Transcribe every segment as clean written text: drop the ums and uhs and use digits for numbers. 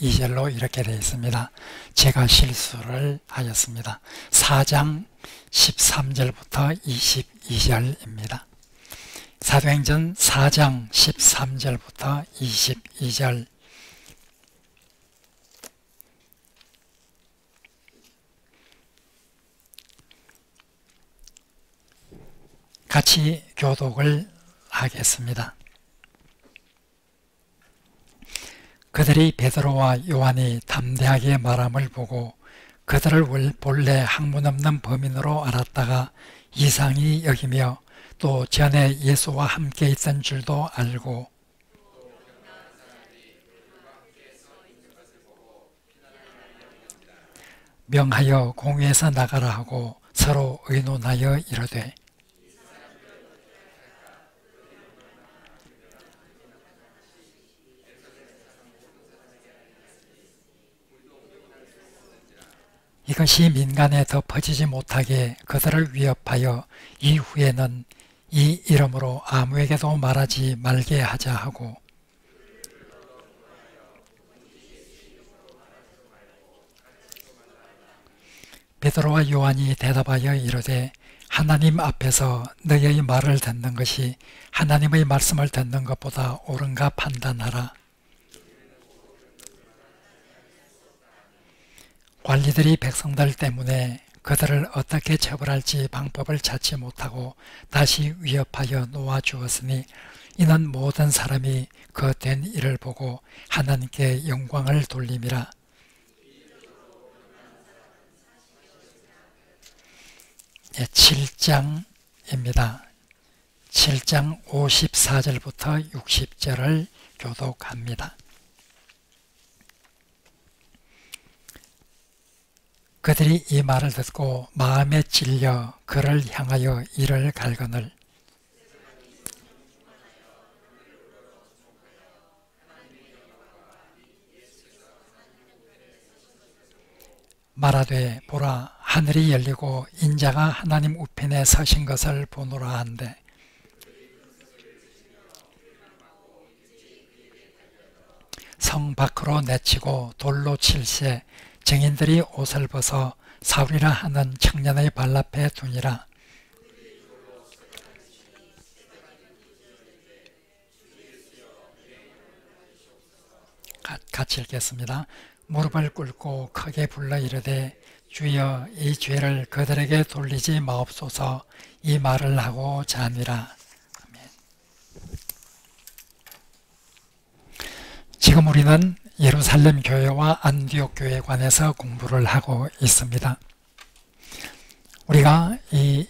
22절로 이렇게 되어 있습니다. 제가 실수를 하였습니다. 4장 13절부터 22절입니다. 사도행전 4장 13절부터 22절. 같이 교독을 하겠습니다. 그들이 베드로와 요한이 담대하게 말함을 보고 그들을 본래 학문 없는 범인으로 알았다가 이상히 여기며 또 전에 예수와 함께 있던 줄도 알고 명하여 공회에서 나가라 하고 서로 의논하여 이르되 이것이 민간에 더 퍼지지 못하게 그들을 위협하여 이후에는 이 이름으로 아무에게도 말하지 말게 하자 하고 베드로와 요한이 대답하여 이르되 하나님 앞에서 너희의 말을 듣는 것이 하나님의 말씀을 듣는 것보다 옳은가 판단하라. 관리들이 백성들 때문에 그들을 어떻게 처벌할지 방법을 찾지 못하고 다시 위협하여 놓아주었으니 이는 모든 사람이 그 된 일을 보고 하나님께 영광을 돌림이라. 예, 7장입니다. 7장 54절부터 60절을 교독합니다. 그들이 이 말을 듣고 마음에 찔려 그를 향하여 이를 갈거늘 말하되 보라 하늘이 열리고 인자가 하나님 우편에 서신 것을 보노라 한데 성 밖으로 내치고 돌로 칠세 증인들이 옷을 벗어 사울이라 하는 청년의 발 앞에 두니라. 같이 읽겠습니다. 무릎을 꿇고 크게 불러 이르되 주여 이 죄를 그들에게 돌리지 마옵소서. 이 말을 하고 자니라. 아멘. 지금 우리는 예루살렘 교회와 안디옥 교회에 관해서 공부를 하고 있습니다. 우리가 이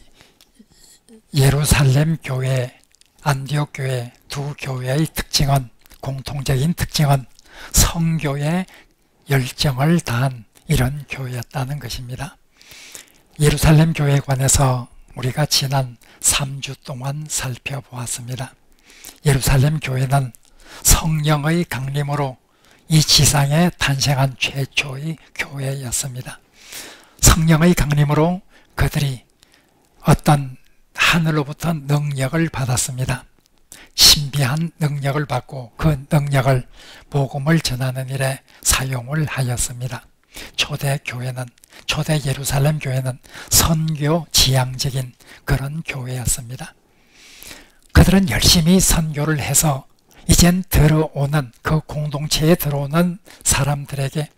예루살렘 교회, 안디옥 교회 두 교회의 특징은, 공통적인 특징은 성교에 열정을 다한 이런 교회였다는 것입니다. 예루살렘 교회에 관해서 우리가 지난 3주 동안 살펴보았습니다. 예루살렘 교회는 성령의 강림으로 이 지상에 탄생한 최초의 교회였습니다. 성령의 강림으로 그들이 어떤 하늘로부터 능력을 받았습니다. 신비한 능력을 받고 그 능력을 복음을 전하는 일에 사용을 하였습니다. 초대 교회는, 초대 예루살렘 교회는 선교 지향적인 그런 교회였습니다. 그들은 열심히 선교를 해서 이젠 들어오는, 그 공동체에 들어오는 사람들에게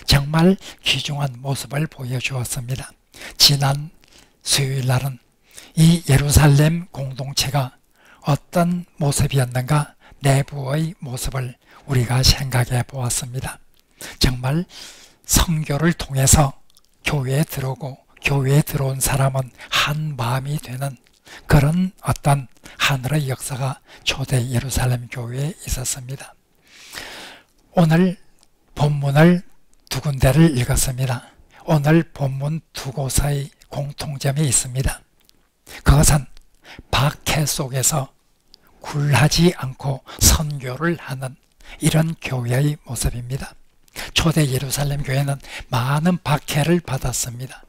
정말 귀중한 모습을 보여주었습니다. 지난 수요일 날은 이 예루살렘 공동체가 어떤 모습이었는가, 내부의 모습을 우리가 생각해 보았습니다. 정말 선교를 통해서 교회에 들어오고 교회에 들어온 사람은 한 마음이 되는 그런 어떤 하늘의 역사가 초대 예루살렘 교회에 있었습니다. 오늘 본문을 두 군데를 읽었습니다. 오늘 본문 두 곳의 공통점이 있습니다. 그것은 박해 속에서 굴하지 않고 선교를 하는 이런 교회의 모습입니다. 초대 예루살렘 교회는 많은 박해를 받았습니다.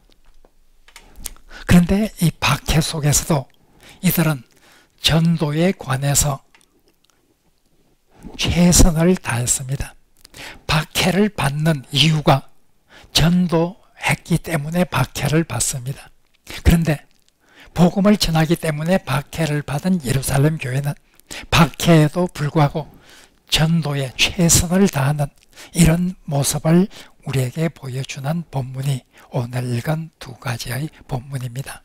그런데 이 박해 속에서도 이들은 전도에 관해서 최선을 다했습니다. 박해를 받는 이유가 전도했기 때문에 박해를 받습니다. 그런데 복음을 전하기 때문에 박해를 받은 예루살렘 교회는 박해에도 불구하고 전도에 최선을 다하는 이런 모습을 우리에게 보여주는 본문이 오늘 읽은 두 가지의 본문입니다.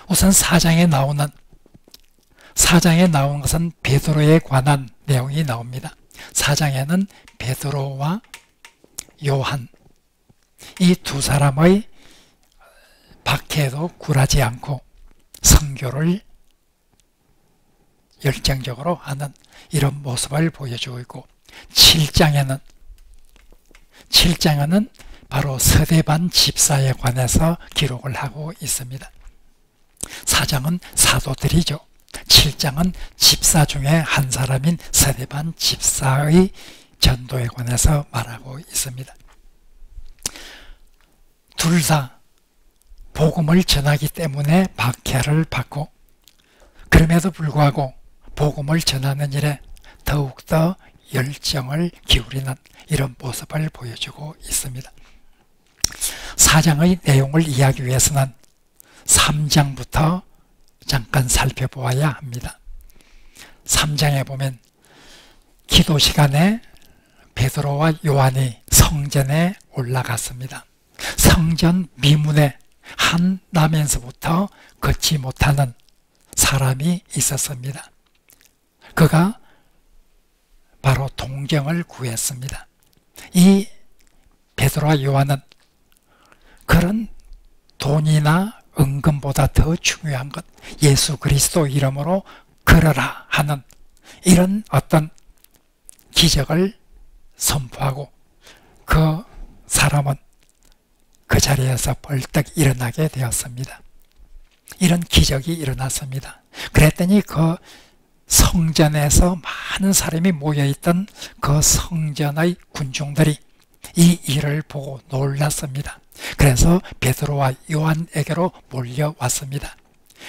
우선 4장에 나온 것은 베드로에 관한 내용이 나옵니다. 4장에는 베드로와 요한, 이 두 사람의 박해에도 굴하지 않고 선교를 열정적으로 하는 이런 모습을 보여주고 있고, 7장에는 바로 서대반 집사에 관해서 기록을 하고 있습니다. 4장은 사도들이죠. 7장은 집사 중에 한 사람인 서대반 집사의 전도에 관해서 말하고 있습니다. 둘 다 복음을 전하기 때문에 박해를 받고, 그럼에도 불구하고 복음을 전하는 일에 더욱더 열정을 기울이는 이런 모습을 보여주고 있습니다. 4장의 내용을 이해하기 위해서는 3장부터 잠깐 살펴보아야 합니다. 3장에 보면 기도 시간에 베드로와 요한이 성전에 올라갔습니다. 성전 미문에 한 나면서부터 걷지 못하는 사람이 있었습니다. 그가 바로 동정을 구했습니다. 이 베드로와 요한은 그런 돈이나 은금보다 더 중요한 것, 예수 그리스도 이름으로 걸어라 하는 이런 어떤 기적을 선포하고, 그 사람은 그 자리에서 벌떡 일어나게 되었습니다. 이런 기적이 일어났습니다. 그랬더니 그 성전에서 많은 사람이 모여있던 그 성전의 군중들이 이 일을 보고 놀랐습니다. 그래서 베드로와 요한에게로 몰려왔습니다.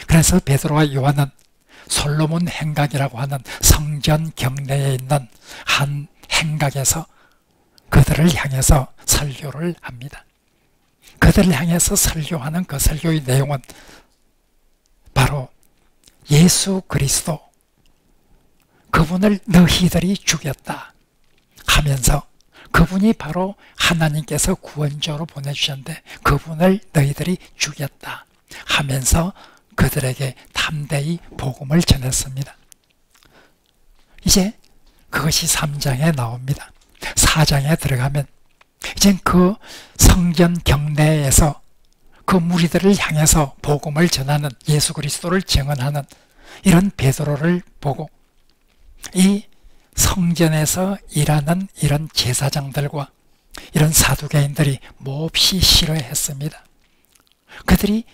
그래서 베드로와 요한은 솔로몬 행각이라고 하는 성전 경내에 있는 한 행각에서 그들을 향해서 설교를 합니다. 그들을 향해서 설교하는 그 설교의 내용은 바로 예수 그리스도, 그분을 너희들이 죽였다 하면서, 그분이 바로 하나님께서 구원자로 보내주셨는데 그분을 너희들이 죽였다 하면서 그들에게 담대히 복음을 전했습니다. 이제 그것이 3장에 나옵니다. 4장에 들어가면 이제 그 성전 경내에서 그 무리들을 향해서 복음을 전하는, 예수 그리스도를 증언하는 이런 베드로를 보고 이 성전에서 일하는 이런 제사장들과 이런 사두개인들이 몹시 싫어했습니다. 그들이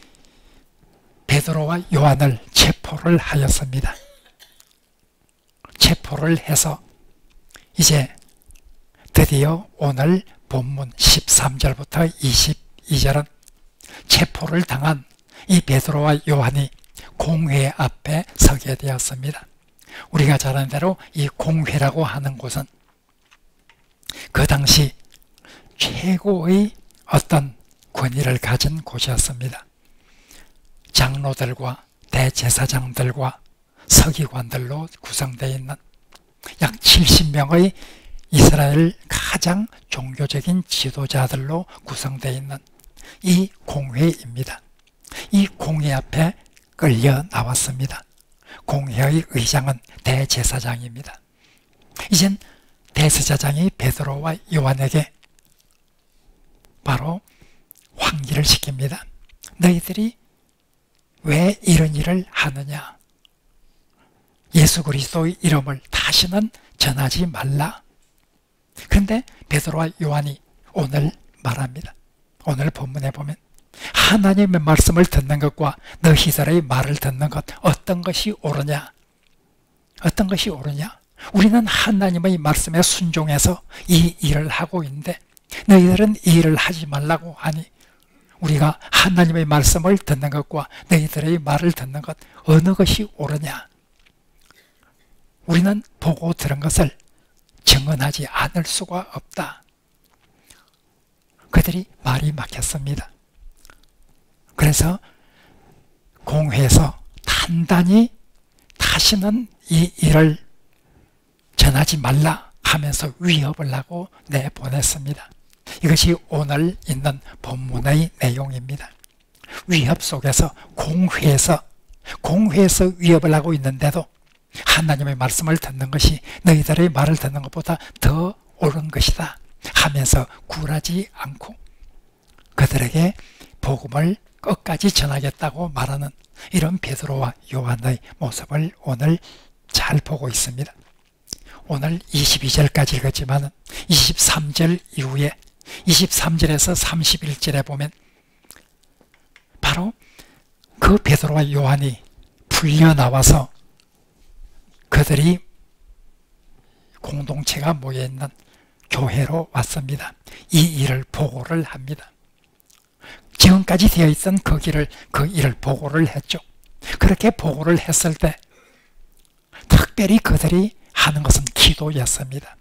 베드로와 요한을 체포를 하였습니다. 체포를 해서 이제 드디어 오늘 본문 13절부터 22절은 체포를 당한 이 베드로와 요한이 공회 앞에 서게 되었습니다. 우리가 잘 아는 대로 이 공회라고 하는 곳은 그 당시 최고의 어떤 권위를 가진 곳이었습니다. 장로들과 대제사장들과 서기관들로 구성되어 있는 약 70명의 이스라엘 가장 종교적인 지도자들로 구성되어 있는 이 공회입니다. 이 공회 앞에 끌려 나왔습니다. 공회의 의장은 대제사장입니다. 이젠 대제사장이 베드로와 요한에게 바로 환기를 시킵니다. 너희들이 왜 이런 일을 하느냐? 예수 그리스도의 이름을 다시는 전하지 말라. 그런데 베드로와 요한이 오늘 말합니다. 오늘 본문에 보면 하나님의 말씀을 듣는 것과 너희들의 말을 듣는 것, 어떤 것이 옳으냐? 어떤 것이 옳으냐? 우리는 하나님의 말씀에 순종해서 이 일을 하고 있는데 너희들은 이 일을 하지 말라고 하니, 우리가 하나님의 말씀을 듣는 것과 너희들의 말을 듣는 것, 어느 것이 옳으냐? 우리는 보고 들은 것을 증언하지 않을 수가 없다. 그들이 말이 막혔습니다. 그래서 공회에서 단단히 다시는 이 일을 전하지 말라 하면서 위협을 하고 내보냈습니다. 이것이 오늘 있는 본문의 내용입니다. 위협 속에서 공회에서 위협을 하고 있는데도 하나님의 말씀을 듣는 것이 너희들의 말을 듣는 것보다 더 옳은 것이다 하면서 굴하지 않고 그들에게 복음을 끝까지 전하겠다고 말하는 이런 베드로와 요한의 모습을 오늘 잘 보고 있습니다. 오늘 22절까지 읽었지만 23절 이후에 23절에서 31절에 보면 바로 그 베드로와 요한이 풀려나와서 그들이 공동체가 모여있는 교회로 왔습니다. 이 일을 보고를 합니다. 지금까지 되어 있던 그 일을 보고를 했죠. 그렇게 보고를 했을 때 특별히 그들이 하는 것은 기도였습니다.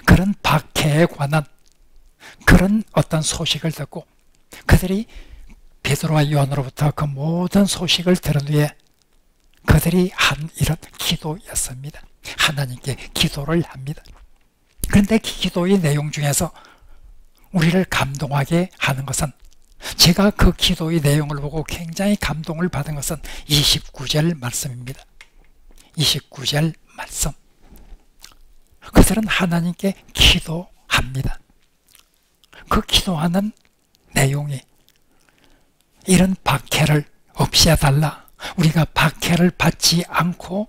그런 박해에 관한 그런 어떤 소식을 듣고 그들이 베드로와 요한으로부터 그 모든 소식을 들은 후에 그들이 한 일은 기도였습니다. 하나님께 기도를 합니다. 그런데 기도의 내용 중에서 우리를 감동하게 하는 것은 제가 그 기도의 내용을 보고 굉장히 감동을 받은 것은 29절 말씀입니다. 29절 말씀. 그들은 하나님께 기도합니다. 그 기도하는 내용이 이런 박해를 없애달라. 우리가 박해를 받지 않고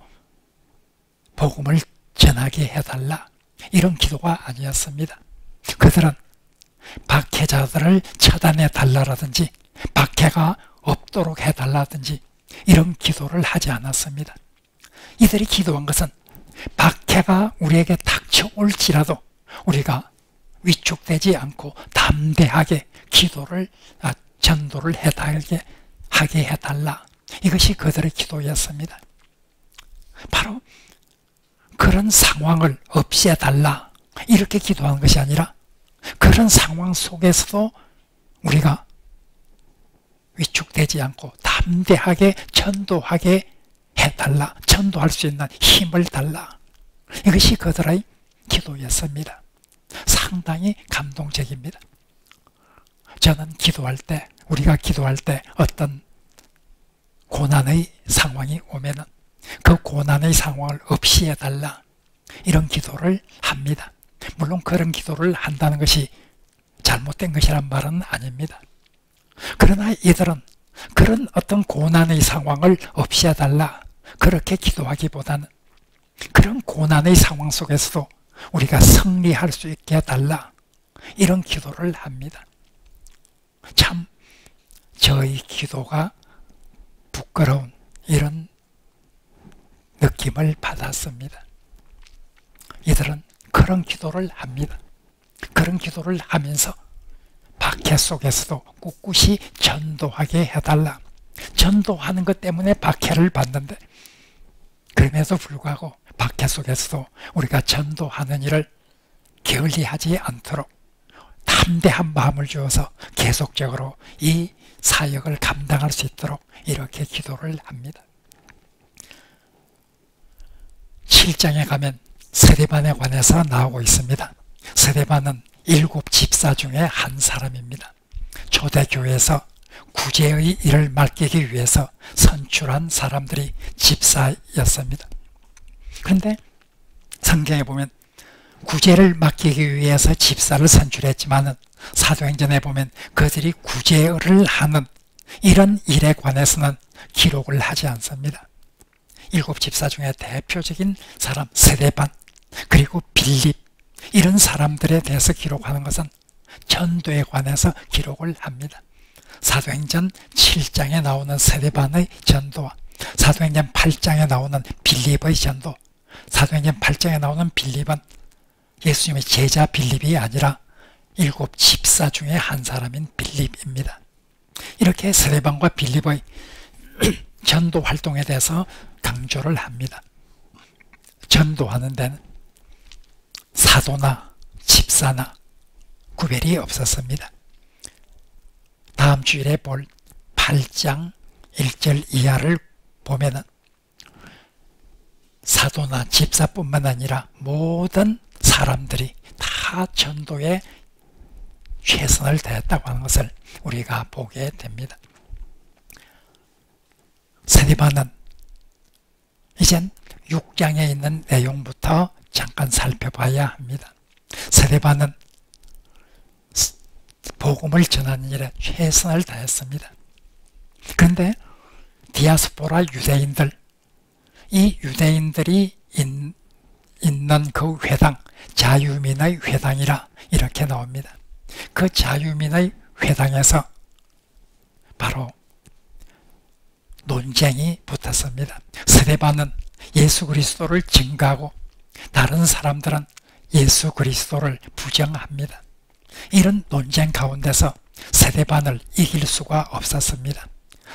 복음을 전하게 해달라. 이런 기도가 아니었습니다. 그들은 박해자들을 처단해 달라라든지 박해가 없도록 해달라든지 이런 기도를 하지 않았습니다. 이들이 기도한 것은 박해가 우리에게 닥쳐올지라도 우리가 위축되지 않고 담대하게 전도를 하게 해달라. 이것이 그들의 기도였습니다. 바로 그런 상황을 없애달라 이렇게 기도하는 것이 아니라 그런 상황 속에서도 우리가 위축되지 않고 담대하게 전도하게 해달라. 전도할 수 있는 힘을 달라. 이것이 그들의 기도였습니다. 상당히 감동적입니다. 저는 기도할 때 우리가 기도할 때 어떤 고난의 상황이 오면은 그 고난의 상황을 없이 해달라 이런 기도를 합니다. 물론 그런 기도를 한다는 것이 잘못된 것이란 말은 아닙니다. 그러나 이들은 그런 어떤 고난의 상황을 없이 해달라 그렇게 기도하기보다는 그런 고난의 상황 속에서도 우리가 승리할 수 있게 해달라 이런 기도를 합니다. 참 저희 기도가 부끄러운 이런 느낌을 받았습니다. 이들은 그런 기도를 합니다. 그런 기도를 하면서 박해 속에서도 꿋꿋이 전도하게 해달라. 전도하는 것 때문에 박해를 받는데 그럼에도 불구하고 박해 속에서도 우리가 전도하는 일을 게을리하지 않도록 담대한 마음을 주어서 계속적으로 이 사역을 감당할 수 있도록 이렇게 기도를 합니다. 7장에 가면 스데반에 관해서 나오고 있습니다. 스데반은 7 집사 중에 한 사람입니다. 초대교회에서 구제의 일을 맡기기 위해서 선출한 사람들이 집사였습니다. 그런데 성경에 보면 구제를 맡기기 위해서 집사를 선출했지만 사도행전에 보면 그들이 구제를 하는 이런 일에 관해서는 기록을 하지 않습니다. 7 집사 중에 대표적인 사람 스데반 그리고 빌립 이런 사람들에 대해서 기록하는 것은 전도에 관해서 기록을 합니다. 사도행전 7장에 나오는 스데반의 전도와 사도행전 8장에 나오는 빌립의 전도, 사도행전 8장에 나오는 빌립은 예수님의 제자 빌립이 아니라 7 집사 중에 한 사람인 빌립입니다. 이렇게 스데반과 빌립의 전도 활동에 대해서 강조를 합니다. 전도하는 데는 사도나 집사나 구별이 없었습니다. 다음 주일에 볼 8장 1절 이하를 보면은 사도나 집사뿐만 아니라 모든 사람들이 다 전도에 최선을 다했다고 하는 것을 우리가 보게 됩니다. 스데반은 이젠 6장에 있는 내용부터 잠깐 살펴봐야 합니다. 스데반은 복음을 전하는 일에 최선을 다했습니다. 그런데 디아스포라 유대인들, 이 유대인들이 있는 그 회당, 자유민의 회당이라 이렇게 나옵니다. 그 자유민의 회당에서 바로 논쟁이 붙었습니다. 스데반은 예수 그리스도를 증거하고 다른 사람들은 예수 그리스도를 부정합니다. 이런 논쟁 가운데서 스데반을 이길 수가 없었습니다.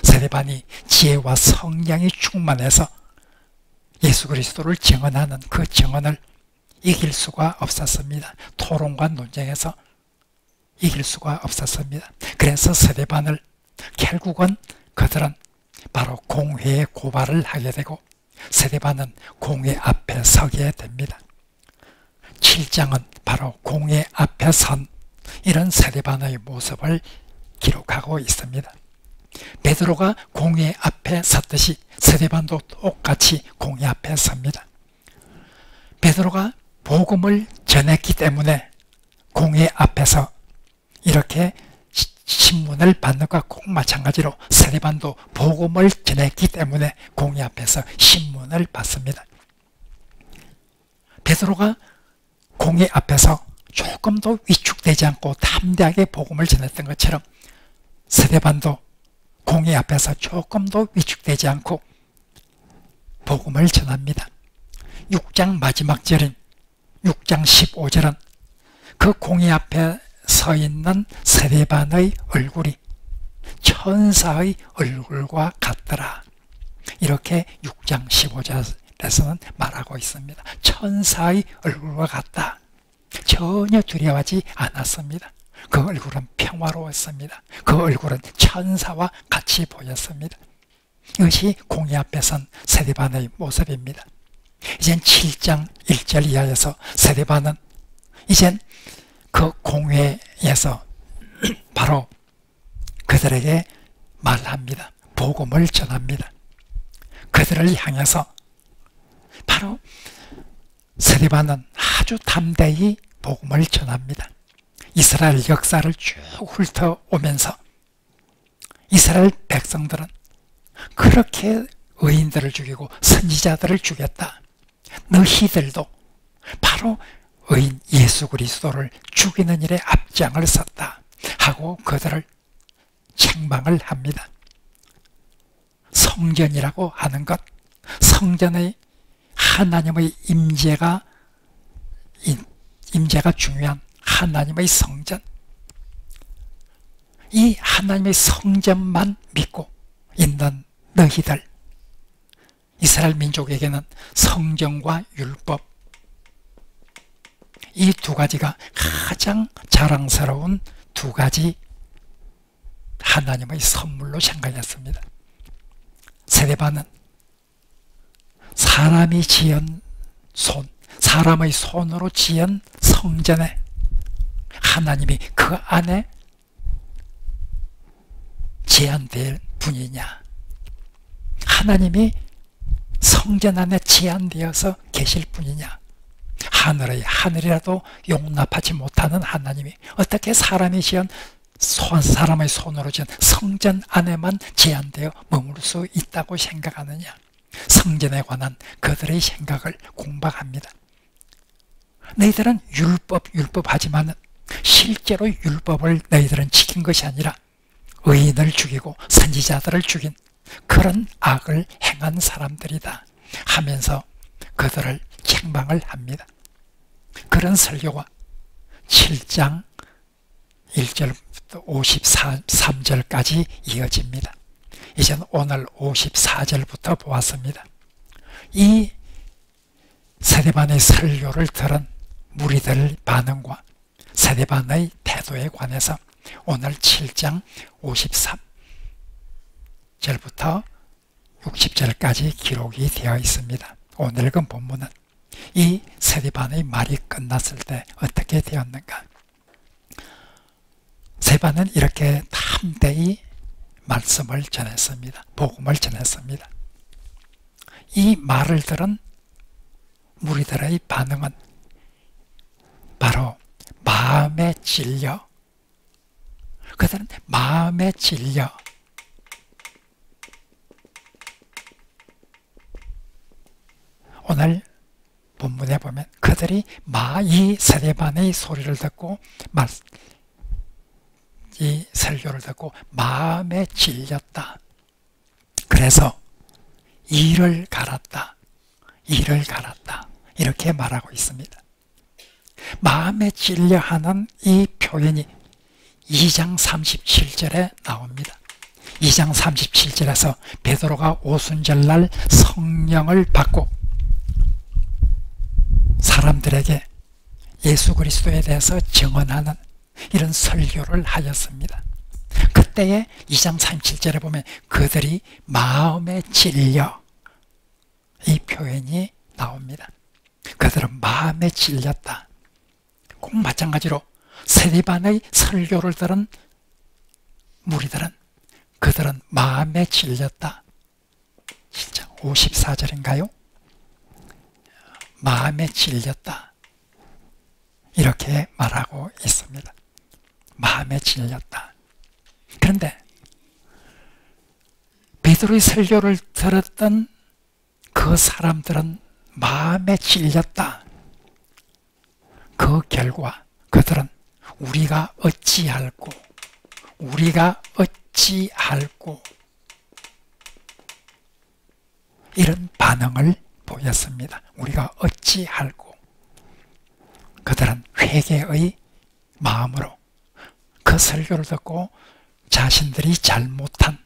스데반이 지혜와 성령이 충만해서 예수 그리스도를 증언하는 그 증언을 이길 수가 없었습니다. 토론과 논쟁에서 이길 수가 없었습니다. 그래서 스데반을 결국은 그들은 바로 공회에 고발을 하게 되고 스데반은 공회 앞에 서게 됩니다. 7장은 바로 공회 앞에 선 이런 스데반의 모습을 기록하고 있습니다. 베드로가 공회 앞에 섰듯이 스데반도 똑같이 공회 앞에 섭니다. 베드로가 복음을 전했기 때문에 공회 앞에서 이렇게 신문을 받는 것과 꼭 마찬가지로 스데반도 복음을 전했기 때문에 공회 앞에서 신문을 받습니다. 베드로가 공회 앞에서 조금도 위축되지 않고 담대하게 복음을 전했던 것처럼 스데반도 공회 앞에서 조금도 위축되지 않고 복음을 전합니다. 6장 마지막 절인 6장 15절은 그 공회 앞에 서 있는 스데반의 얼굴이 천사의 얼굴과 같더라. 이렇게 6장 15절에서는 말하고 있습니다. 천사의 얼굴과 같다. 전혀 두려워하지 않았습니다. 그 얼굴은 평화로웠습니다. 그 얼굴은 천사와 같이 보였습니다. 이것이 공회 앞에 선 스데반의 모습입니다. 이젠 7장 1절 이하에서 스데반은 이젠 그 공회에서 바로 그들에게 말합니다. 복음을 전합니다. 그들을 향해서 바로 스데반은 아주 담대히 복음을 전합니다. 이스라엘 역사를 쭉 훑어오면서 이스라엘 백성들은 그렇게 의인들을 죽이고 선지자들을 죽였다. 너희들도 바로 의인 예수 그리스도를 죽이는 일에 앞장을 섰다 하고 그들을 책망을 합니다. 성전이라고 하는 것, 성전의 하나님의 임재가 중요한 하나님의 성전, 이 하나님의 성전만 믿고 있는 너희들, 이스라엘 민족에게는 성전과 율법, 이 두 가지가 가장 자랑스러운 두 가지 하나님의 선물로 생각했습니다. 스데반은 사람이 지은 사람의 손으로 지은 성전에 하나님이 그 안에 제한될 분이냐, 하나님이 성전 안에 제한되어서 계실 분이냐, 하늘이라도 용납하지 못하는 하나님이 어떻게 사람이 지은 사람의 손으로 지은 성전 안에만 제한되어 머물 수 있다고 생각하느냐, 성전에 관한 그들의 생각을 공박합니다. 너희들은 율법 하지만 실제로 율법을 너희들은 지킨 것이 아니라 의인을 죽이고 선지자들을 죽인 그런 악을 행한 사람들이다 하면서 그들을 책망을 합니다. 그런 설교가 7장 1절부터 53절까지 이어집니다. 이제는 오늘 54절부터 보았습니다. 이 스데반의 설교를 들은 무리들 반응과 세례반의 태도에 관해서 오늘 7장 53절부터 60절까지 기록이 되어 있습니다. 오늘 읽은 본문은 이 세례반의 말이 끝났을 때 어떻게 되었는가? 세반은 이렇게 담대히 말씀을 전했습니다. 복음을 전했습니다. 이 말을 들은 무리들의 반응은 바로 마음에 찔려, 그들은 마음에 찔려 오늘 본문에 보면 그들이 이 세례반의 소리를 듣고 이 설교를 듣고 마음에 찔렸다. 그래서 이를 갈았다. 이를 갈았다. 이렇게 말하고 있습니다. 마음에 찔려 하는 이 표현이 2장 37절에 나옵니다. 2장 37절에서 베드로가 오순절날 성령을 받고 사람들에게 예수 그리스도에 대해서 증언하는 이런 설교를 하였습니다. 그때에 2장 37절에 보면 그들이 마음에 찔려 이 표현이 나옵니다. 그들은 마음에 찔렸다. 꼭 마찬가지로 세례반의 설교를 들은 무리들은 그들은 마음에 찔렸다. 진짜 54절인가요? 마음에 찔렸다. 이렇게 말하고 있습니다. 마음에 찔렸다. 그런데 베드로의 설교를 들었던 그 사람들은 마음에 찔렸다. 그 결과 그들은 우리가 어찌할꼬 이런 반응을 보였습니다. 우리가 어찌할꼬. 그들은 회개의 마음으로 그 설교를 듣고 자신들이 잘못한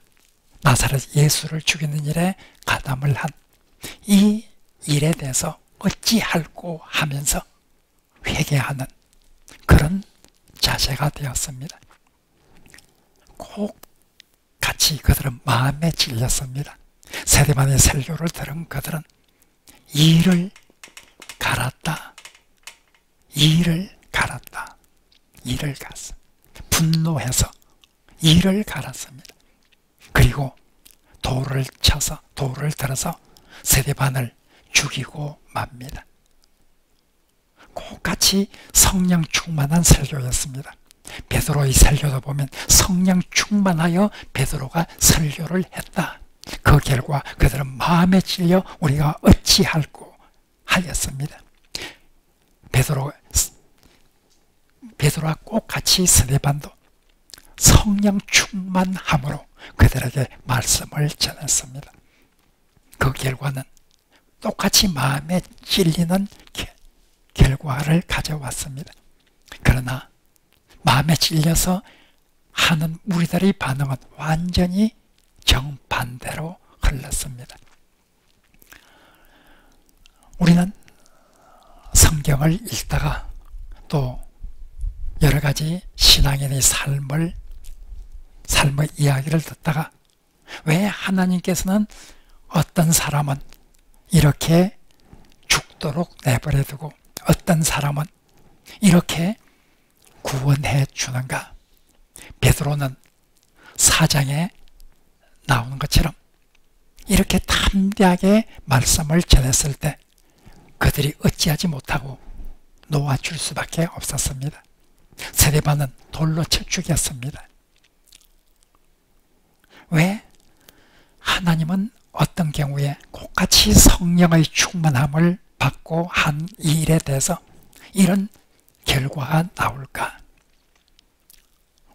나사렛 예수를 죽이는 일에 가담을 한 이 일에 대해서 어찌할꼬 하면서 회개하는 그런 자세가 되었습니다. 꼭 같이 그들은 마음에 찔렸습니다. 세례반의 설교를 들은 그들은 이를 갈았다. 이를 갈았다. 이를 갈았습니다. 분노해서 이를 갈았습니다. 그리고 돌을 들어서 세례반을 죽이고 맙니다. 꼭 같이 성령 충만한 설교였습니다. 베드로의 설교도 보면 성령 충만하여 베드로가 설교를 했다. 그 결과 그들은 마음에 찔려 우리가 어찌할꼬 하였습니다. 베드로와 꼭 같이 세례반도 성령 충만함으로 그들에게 말씀을 전했습니다. 그 결과는 똑같이 마음에 찔리는 결과를 가져왔습니다. 그러나 마음에 찔려서 하는 우리들의 반응은 완전히 정반대로 흘렀습니다. 우리는 성경을 읽다가 또 여러 가지 신앙인의 삶의 이야기를 듣다가 왜 하나님께서는 어떤 사람은 이렇게 죽도록 내버려두고 어떤 사람은 이렇게 구원해 주는가? 베드로는 4장에 나오는 것처럼 이렇게 담대하게 말씀을 전했을 때 그들이 어찌하지 못하고 놓아줄 수밖에 없었습니다. 세례반은 돌로 쳐 죽였습니다. 왜? 하나님은 어떤 경우에 똑같이 성령의 충만함을 받고 한 이 일에 대해서 이런 결과가 나올까?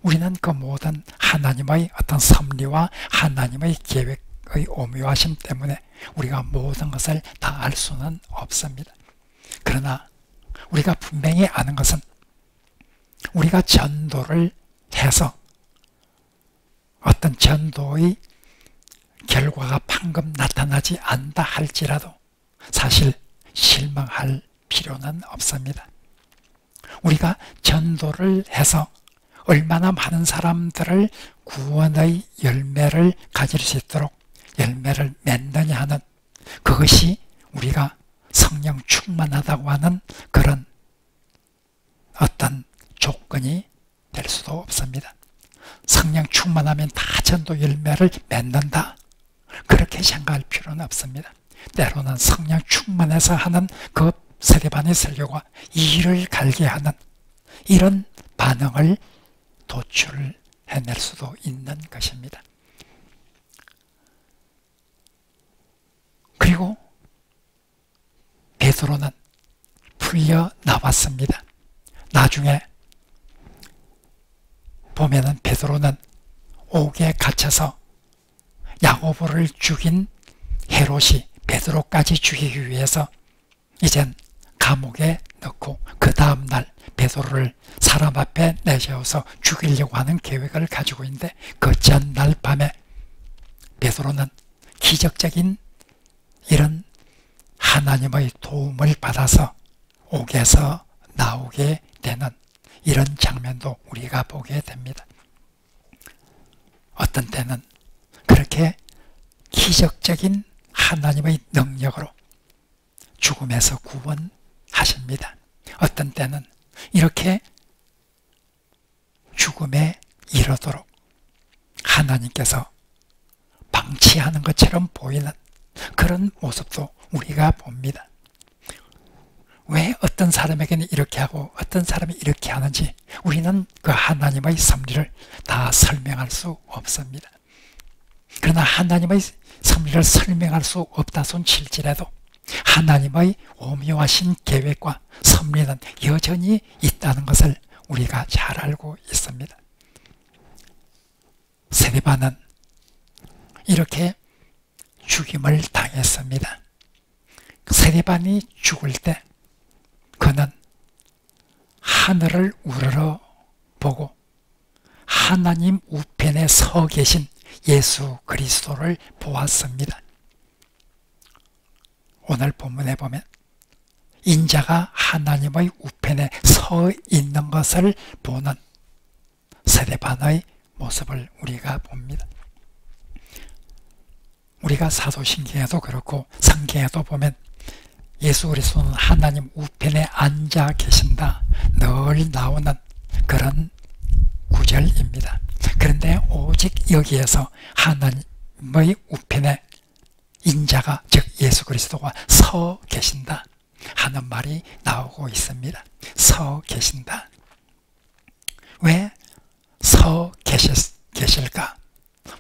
우리는 그 모든 하나님의 어떤 섭리와 하나님의 계획의 오묘하심 때문에 우리가 모든 것을 다 알 수는 없습니다. 그러나 우리가 분명히 아는 것은 우리가 전도를 해서 어떤 전도의 결과가 방금 나타나지 않다 할지라도 사실 실망할 필요는 없습니다. 우리가 전도를 해서 얼마나 많은 사람들을 구원의 열매를 가질 수 있도록 열매를 맺느냐 하는, 그것이 우리가 성령 충만하다고 하는 그런 어떤 조건이 될 수도 없습니다. 성령 충만하면 다 전도 열매를 맺는다, 그렇게 생각할 필요는 없습니다. 때로는 성령 충만해서 하는 그 세례반의 설교가 이를 갈게 하는 이런 반응을 도출해낼 수도 있는 것입니다. 그리고 베드로는 풀려 나왔습니다. 나중에 보면은 베드로는 옥에 갇혀서 야고보를 죽인 헤롯이 베드로까지 죽이기 위해서 이젠 감옥에 넣고 그 다음날 베드로를 사람 앞에 내세워서 죽이려고 하는 계획을 가지고 있는데, 그 전날 밤에 베드로는 기적적인 이런 하나님의 도움을 받아서 옥에서 나오게 되는 이런 장면도 우리가 보게 됩니다. 어떤 때는 그렇게 기적적인 하나님의 능력으로 죽음에서 구원하십니다. 어떤 때는 이렇게 죽음에 이르도록 하나님께서 방치하는 것처럼 보이는 그런 모습도 우리가 봅니다. 왜 어떤 사람에게는 이렇게 하고 어떤 사람이 이렇게 하는지 우리는 그 하나님의 섭리를 다 설명할 수 없습니다. 그러나 하나님의 섭리를 설명할 수 없다 손 칠지라도 하나님의 오묘하신 계획과 섭리는 여전히 있다는 것을 우리가 잘 알고 있습니다. 세례반은 이렇게 죽임을 당했습니다. 세례반이 죽을 때 그는 하늘을 우러러 보고 하나님 우편에 서 계신 예수 그리스도를 보았습니다. 오늘 본문에 보면 인자가 하나님의 우편에 서 있는 것을 보는 세례반의 모습을 우리가 봅니다. 우리가 사도신경에도 그렇고 성경에도 보면 예수 그리스도는 하나님 우편에 앉아 계신다 늘 나오는 그런 구절입니다. 그런데 오직 여기에서 하나님의 우편에 인자가 즉 예수 그리스도가 서 계신다 하는 말이 나오고 있습니다. 서 계신다. 왜 서 계실까?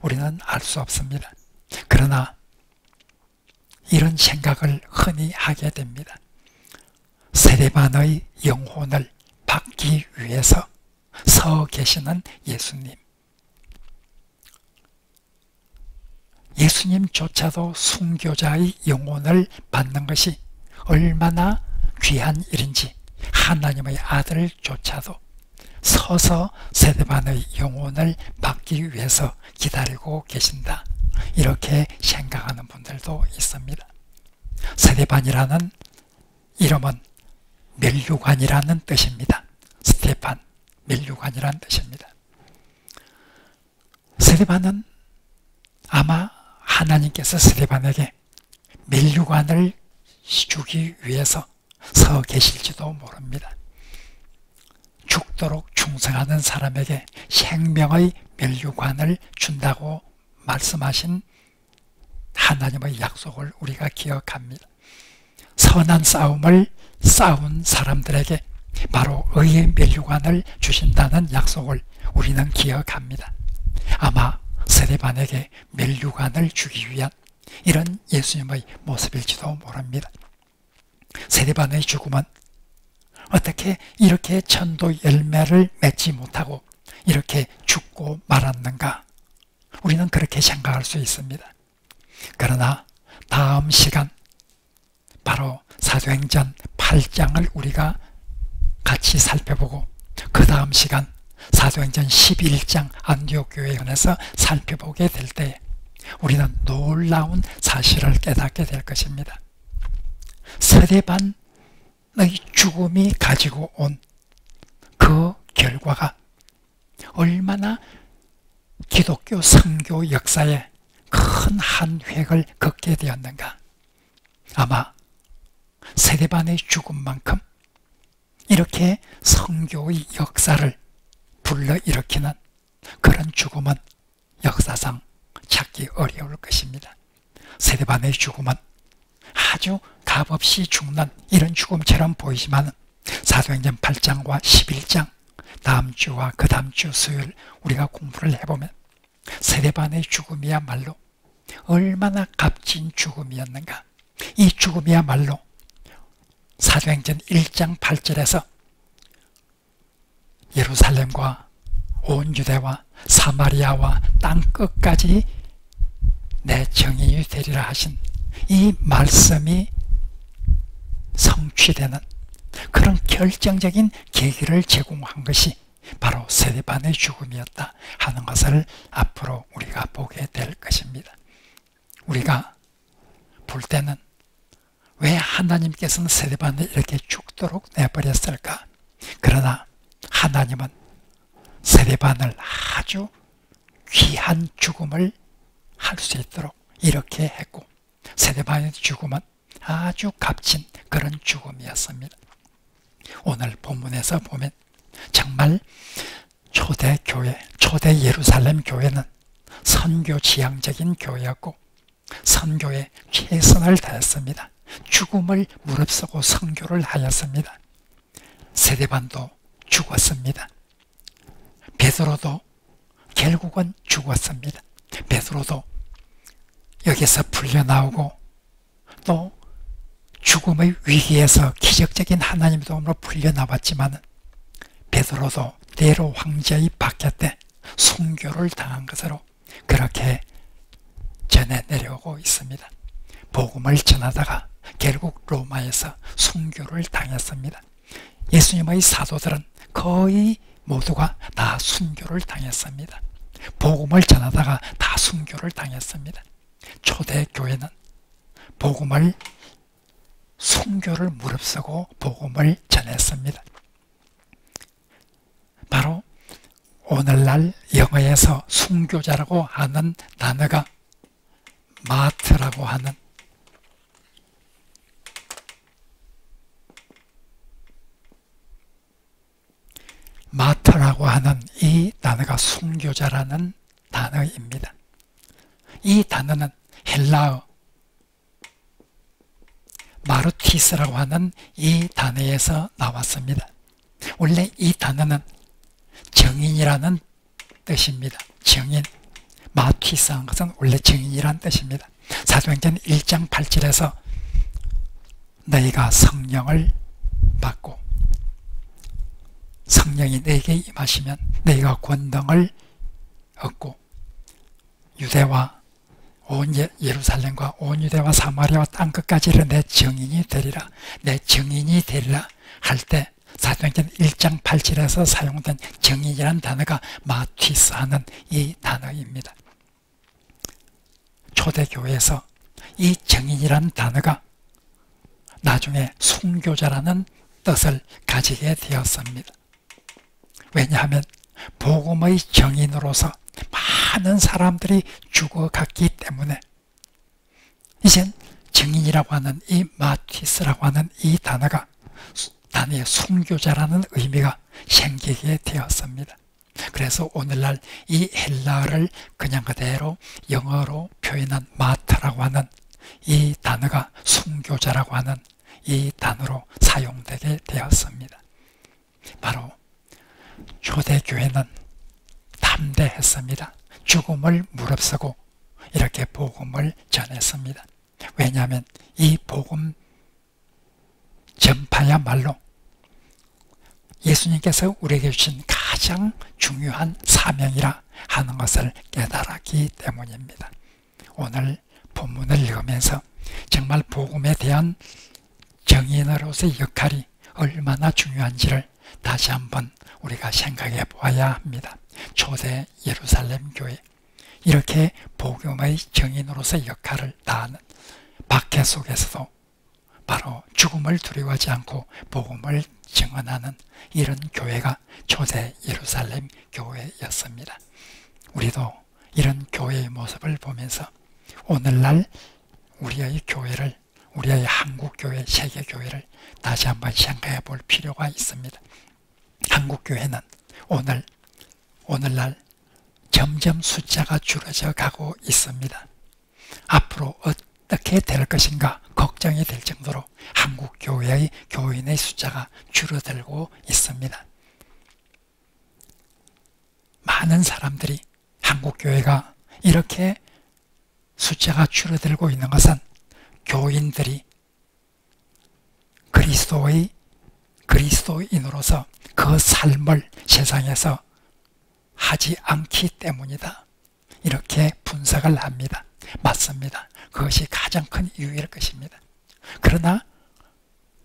우리는 알 수 없습니다. 그러나 이런 생각을 흔히 하게 됩니다. 세례반의 영혼을 받기 위해서 서 계시는 예수님. 예수님조차도 순교자의 영혼을 받는 것이 얼마나 귀한 일인지 하나님의 아들조차도 서서 세례반의 영혼을 받기 위해서 기다리고 계신다. 이렇게 생각하는 분들도 있습니다. 세례반이라는 이름은 멸류관이라는 뜻입니다. 스테판, 멸류관이라는 뜻입니다. 세례반은 아마 하나님께서 세례반에게 멸류관을 주기 위해서 서 계실지도 모릅니다. 죽도록 충성하는 사람에게 생명의 멸류관을 준다고 말씀하신 하나님의 약속을 우리가 기억합니다. 선한 싸움을 싸운 사람들에게 바로 의의 멸류관을 주신다는 약속을 우리는 기억합니다. 아마 세례반에게 멸류관을 주기 위한 이런 예수님의 모습일지도 모릅니다. 세례반의 죽음은 어떻게 이렇게 전도 열매를 맺지 못하고 이렇게 죽고 말았는가? 우리는 그렇게 생각할 수 있습니다. 그러나 다음 시간 바로 사도행전 8장을 우리가 같이 살펴보고 그 다음 시간 사도행전 11장 안디옥 교회에 관해서 살펴보게 될 때 우리는 놀라운 사실을 깨닫게 될 것입니다. 세례반의 죽음이 가지고 온 결과가 얼마나 기독교 선교 역사에 큰 한 획을 긋게 되었는가. 아마 스데반의 죽음만큼 이렇게 선교의 역사를 불러일으키는 그런 죽음은 역사상 찾기 어려울 것입니다. 스데반의 죽음은 아주 값없이 죽는 이런 죽음처럼 보이지만 사도행전 8장과 11장 다음 주와 그 다음 주 수요일 우리가 공부를 해보면 스데반의 죽음이야말로 얼마나 값진 죽음이었는가. 이 죽음이야말로 사도행전 1장 8절에서 예루살렘과 온 유대와 사마리아와 땅끝까지 내 정인이 되리라 하신 이 말씀이 성취되는 그런 결정적인 계기를 제공한 것이 바로 스데반의 죽음이었다 하는 것을 앞으로 우리가 보게 될 것입니다. 우리가 볼 때는 왜 하나님께서는 스데반을 이렇게 죽도록 내버렸을까? 그러나 하나님은 스데반을 아주 귀한 죽음을 할 수 있도록 이렇게 했고, 스데반의 죽음은 아주 값진 그런 죽음이었습니다. 오늘 본문에서 보면 정말 초대 교회, 초대 예루살렘 교회는 선교 지향적인 교회였고 선교에 최선을 다했습니다. 죽음을 무릅쓰고 선교를 하였습니다. 스데반도 죽었습니다. 베드로도 결국은 죽었습니다. 베드로도 여기서 풀려나오고 또 죽음의 위기에서 기적적인 하나님의 도움으로 풀려나왔지만 베드로도 네로 황제의 박해 때 순교를 당한 것으로 그렇게 전해 내려오고 있습니다. 복음을 전하다가 결국 로마에서 순교를 당했습니다. 예수님의 사도들은 거의 모두가 다 순교를 당했습니다. 복음을 전하다가 다 순교를 당했습니다. 초대 교회는 복음을 순교를 무릅쓰고 복음을 전했습니다. 바로 오늘날 영어에서 순교자라고 하는 단어가 마트라고 하는 이 단어가 순교자라는 단어입니다. 이 단어는 헬라어 마르티스라고 하는 이 단어에서 나왔습니다. 원래 이 단어는 정인이라는 뜻입니다. 정인, 마티스 한 것은 원래 정인이라는 뜻입니다. 사도행전 1장 8절에서 너희가 성령을 받고 성령이 너희에게 임하시면 너희가 권능을 얻고 유대와 온 예루살렘과 온 유대와 사마리아와 땅끝까지 내 정인이 되리라, 내 정인이 되리라 할 때 사도행전 1장 8절에서 사용된 정인이라는 단어가 마티스 하는 이 단어입니다. 초대교회에서 이 정인이라는 단어가 나중에 순교자라는 뜻을 가지게 되었습니다. 왜냐하면 복음의 정인으로서 많은 사람들이 죽어갔기 때문에 이젠 정인이라고 하는 이 마티스라고 하는 이 단어가 단어의 순교자라는 의미가 생기게 되었습니다. 그래서 오늘날 이 헬라어를 그냥 그대로 영어로 표현한 마트라고 하는 이 단어가 순교자라고 하는 이 단어로 사용되게 되었습니다. 바로 초대교회는 담대했습니다. 죽음을 무릅쓰고 이렇게 복음을 전했습니다. 왜냐하면 이 복음 전파야말로 예수님께서 우리에게 주신 가장 중요한 사명이라 하는 것을 깨달았기 때문입니다. 오늘 본문을 읽으면서 정말 복음에 대한 정인으로서의 역할이 얼마나 중요한지를 다시 한번 우리가 생각해 보아야 합니다. 초대 예루살렘 교회, 이렇게 복음의 정인으로서의 역할을 다하는 박해 속에서도 바로 죽음을 두려워하지 않고 복음을 증언하는 이런 교회가 초대 예루살렘 교회였습니다. 우리도 이런 교회의 모습을 보면서 오늘날 우리의 교회를, 우리의 한국교회, 세계교회를 다시 한번 생각해 볼 필요가 있습니다. 한국교회는 오늘날 점점 숫자가 줄어져 가고 있습니다. 앞으로 어떻게 될 것인가 걱정이 될 정도로 한국교회의 교인의 숫자가 줄어들고 있습니다. 많은 사람들이 한국교회가 이렇게 숫자가 줄어들고 있는 것은 교인들이 그리스도인으로서 그 삶을 세상에서 하지 않기 때문이다. 이렇게 분석을 합니다. 맞습니다. 그것이 가장 큰 이유일 것입니다. 그러나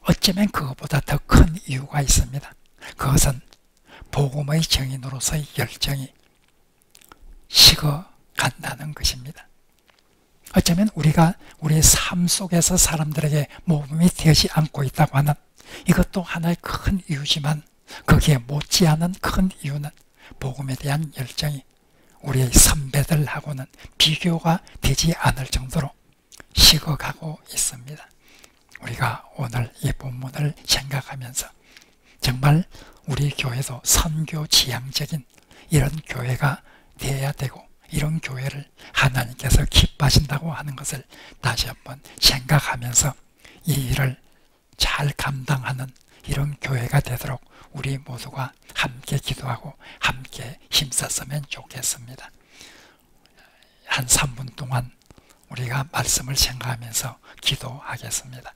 어쩌면 그것보다 더 큰 이유가 있습니다. 그것은 복음의 증인으로서의 열정이 식어간다는 것입니다. 어쩌면 우리가 우리의 삶 속에서 사람들에게 모범이 되지 않고 있다고 하는 이것도 하나의 큰 이유지만 거기에 못지않은 큰 이유는 복음에 대한 열정이 우리의 선배들하고는 비교가 되지 않을 정도로 식어가고 있습니다. 우리가 오늘 이 본문을 생각하면서 정말 우리 교회도 선교지향적인 이런 교회가 되어야 되고 이런 교회를 하나님께서 기뻐하신다고 하는 것을 다시 한번 생각하면서 이 일을 잘 감당하는 이런 교회가 되도록 우리 모두가 함께 기도하고 함께 힘썼으면 좋겠습니다. 한 3분 동안 우리가 말씀을 생각하면서 기도하겠습니다.